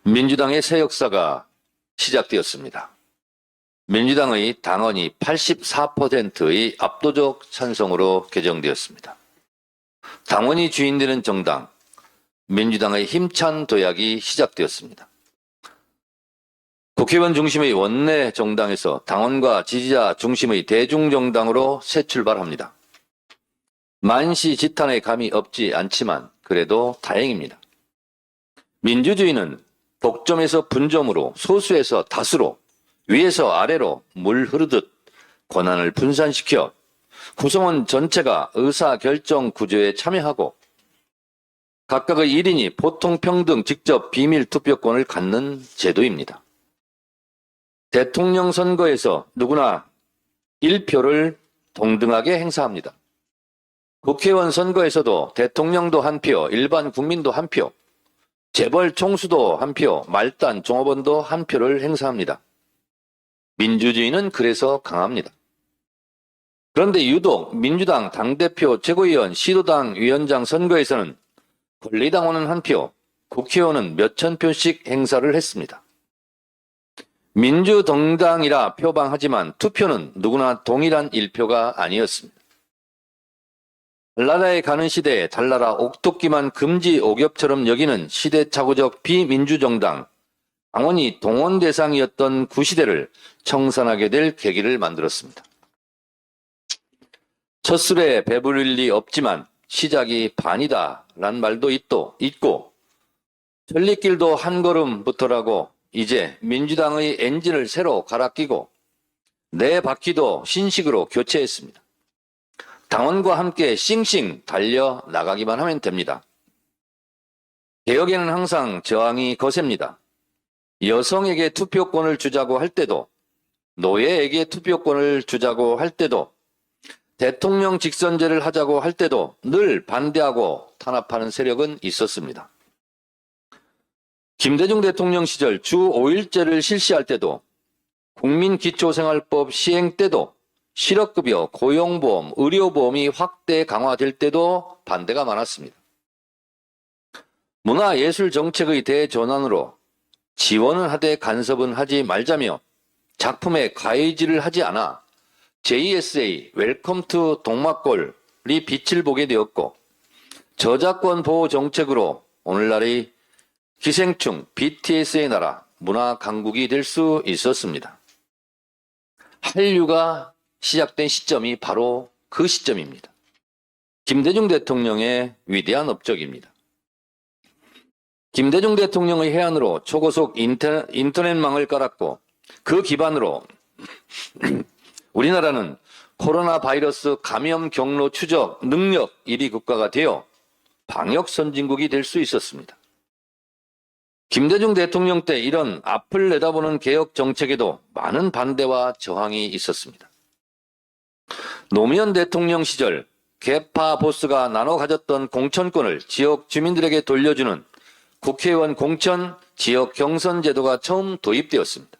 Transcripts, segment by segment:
민주당의 새 역사가 시작되었습니다. 민주당의 당원이 84%의 압도적 찬성으로 개정되었습니다. 당원이 주인되는 정당, 민주당의 힘찬 도약이 시작되었습니다. 국회의원 중심의 원내 정당에서 당원과 지지자 중심의 대중정당으로 새 출발합니다. 만시지탄의 감이 없지 않지만 그래도 다행입니다. 민주주의는 독점에서 분점으로, 소수에서 다수로, 위에서 아래로 물 흐르듯 권한을 분산시켜 구성원 전체가 의사결정 구조에 참여하고 각각의 1인이 보통평등 직접 비밀 투표권을 갖는 제도입니다. 대통령 선거에서 누구나 1표를 동등하게 행사합니다. 국회의원 선거에서도 대통령도 한 표, 일반 국민도 한 표, 재벌 총수도 한 표, 말단 종업원도 한 표를 행사합니다. 민주주의는 그래서 강합니다. 그런데 유독 민주당 당대표, 최고위원, 시도당 위원장 선거에서는 권리당원은 한 표, 국회의원은 몇천 표씩 행사를 했습니다. 민주정당이라 표방하지만 투표는 누구나 동일한 1표가 아니었습니다. 달나라에 가는 시대에 달나라 옥토끼만 금지 옥엽처럼 여기는 시대착오적 비민주정당, 당원이 동원 대상이었던 구시대를 청산하게 될 계기를 만들었습니다. 첫 술에 배부를 리 없지만 시작이 반이다 라는 말도 있고 천리길도 한 걸음부터라고 이제 민주당의 엔진을 새로 갈아 끼고 네 바퀴도 신식으로 교체했습니다. 당원과 함께 싱싱 달려 나가기만 하면 됩니다. 개혁에는 항상 저항이 거셉니다. 여성에게 투표권을 주자고 할 때도, 노예에게 투표권을 주자고 할 때도, 대통령 직선제를 하자고 할 때도 늘 반대하고 탄압하는 세력은 있었습니다. 김대중 대통령 시절 주 5일제를 실시할 때도, 국민기초생활법 시행 때도, 실업급여, 고용보험, 의료보험이 확대 강화될 때도 반대가 많았습니다. 문화예술정책의 대전환으로 지원은 하되 간섭은 하지 말자며 작품에 가해질을 하지 않아 JSA, 웰컴 투 동막골이 빛을 보게 되었고 저작권 보호 정책으로 오늘날의 기생충 BTS의 나라, 문화 강국이 될 수 있었습니다. 한류가 시작된 시점이 바로 그 시점입니다. 김대중 대통령의 위대한 업적입니다. 김대중 대통령의 해안으로 초고속 인터넷망을 깔았고 그 기반으로 우리나라는 코로나 바이러스 감염 경로 추적 능력 1위 국가가 되어 방역 선진국이 될 수 있었습니다. 김대중 대통령 때 이런 앞을 내다보는 개혁 정책에도 많은 반대와 저항이 있었습니다. 노무현 대통령 시절 개파 보스가 나눠 가졌던 공천권을 지역 주민들에게 돌려주는 국회의원 공천 지역 경선 제도가 처음 도입되었습니다.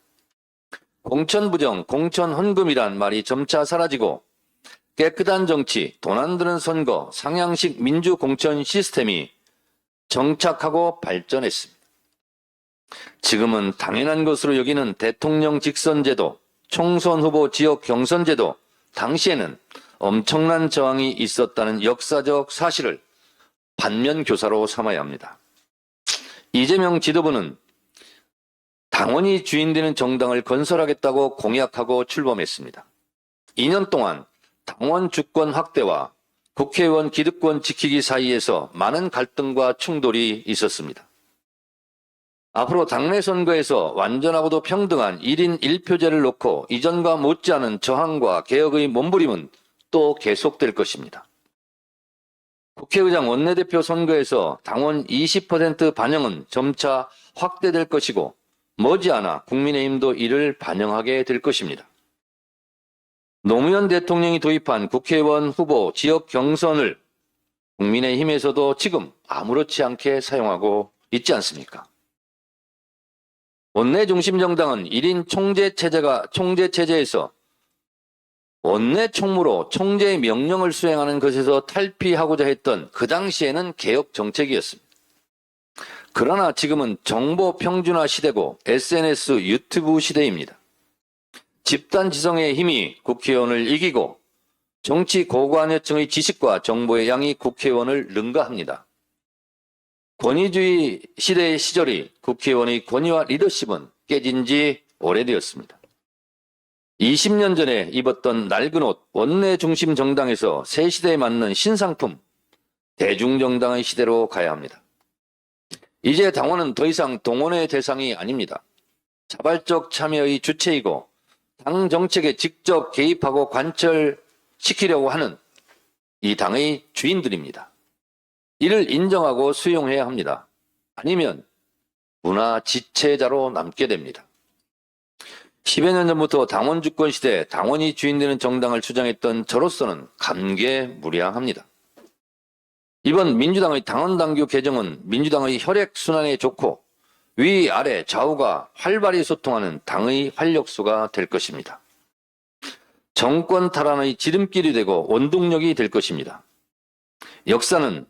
공천부정, 공천헌금이란 말이 점차 사라지고 깨끗한 정치, 돈 안 드는 선거, 상향식 민주공천 시스템이 정착하고 발전했습니다. 지금은 당연한 것으로 여기는 대통령 직선제도, 총선 후보 지역 경선제도, 당시에는 엄청난 저항이 있었다는 역사적 사실을 반면교사로 삼아야 합니다. 이재명 지도부는 당원이 주인되는 정당을 건설하겠다고 공약하고 출범했습니다. 2년 동안 당원 주권 확대와 국회의원 기득권 지키기 사이에서 많은 갈등과 충돌이 있었습니다. 앞으로 당내 선거에서 완전하고도 평등한 1인 1표제를 놓고 이전과 못지않은 저항과 개혁의 몸부림은 또 계속될 것입니다. 국회의장 원내대표 선거에서 당원 20% 반영은 점차 확대될 것이고 머지않아 국민의힘도 이를 반영하게 될 것입니다. 노무현 대통령이 도입한 국회의원 후보 지역 경선을 국민의힘에서도 지금 아무렇지 않게 사용하고 있지 않습니까? 원내 중심 정당은 1인 총재 체제에서 원내 총무로 총재의 명령을 수행하는 것에서 탈피하고자 했던 그 당시에는 개혁 정책이었습니다. 그러나 지금은 정보 평준화 시대고 SNS 유튜브 시대입니다. 집단 지성의 힘이 국회의원을 이기고 정치 고관여층의 지식과 정보의 양이 국회의원을 능가합니다. 권위주의 시대의 시절이 국회의원의 권위와 리더십은 깨진 지 오래되었습니다. 20년 전에 입었던 낡은 옷, 원내 중심 정당에서 새 시대에 맞는 신상품, 대중정당의 시대로 가야 합니다. 이제 당원은 더 이상 동원의 대상이 아닙니다. 자발적 참여의 주체이고 당 정책에 직접 개입하고 관철시키려고 하는 이 당의 주인들입니다. 이를 인정하고 수용해야 합니다. 아니면 문화 지체자로 남게 됩니다. 10여 년 전부터 당원 주권 시대 당원이 주인되는 정당을 주장했던 저로서는 감개무량합니다. 이번 민주당의 당원당규 개정은 민주당의 혈액순환에 좋고 위아래 좌우가 활발히 소통하는 당의 활력소가 될 것입니다. 정권 탈환의 지름길이 되고 원동력이 될 것입니다. 역사는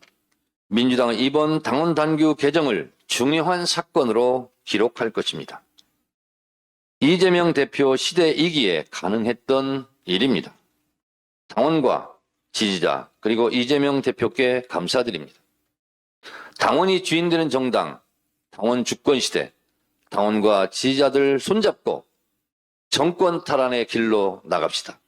민주당의 이번 당원당규 개정을 중요한 사건으로 기록할 것입니다. 이재명 대표 시대 이기에 가능했던 일입니다. 당원과 지지자 그리고 이재명 대표께 감사드립니다. 당원이 주인되는 정당, 당원 주권 시대, 당원과 지지자들 손잡고 정권 탈환의 길로 나갑시다.